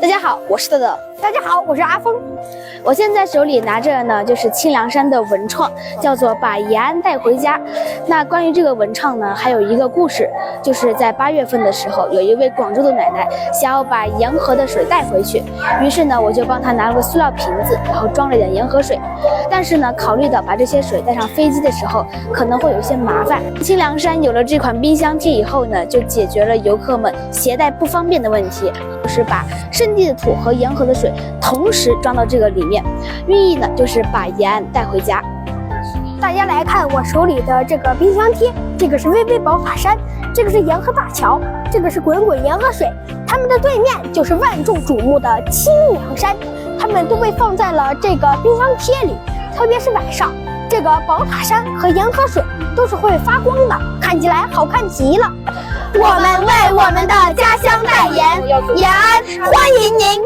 大家好，我是豆豆。大家好，我是阿峰。我现在手里拿着呢，就是清凉山的文创，叫做把延安带回家。那关于这个文创呢，还有一个故事，就是在8月份的时候，有一位广州的奶奶想要把沿河的水带回去，于是呢，我就帮她拿了个塑料瓶子，然后装了点沿河水。但是呢，考虑到把这些水带上飞机的时候可能会有些麻烦，清凉山有了这款冰箱贴以后呢，就解决了游客们携带不方便的问题，就是把圣地的土和沿河的水同时装到这个里面，寓意呢就是把延安带回家。大家来看我手里的这个冰箱贴，这个是巍巍宝塔山，这个是沿河大桥，这个是滚滚沿河水，它们的对面就是万众瞩目的清凉山，它们都被放在了这个冰箱贴里，特别是晚上，这个宝塔山和沿河水都是会发光的，看起来好看极了。我们为我们的家乡代言，延安欢迎您。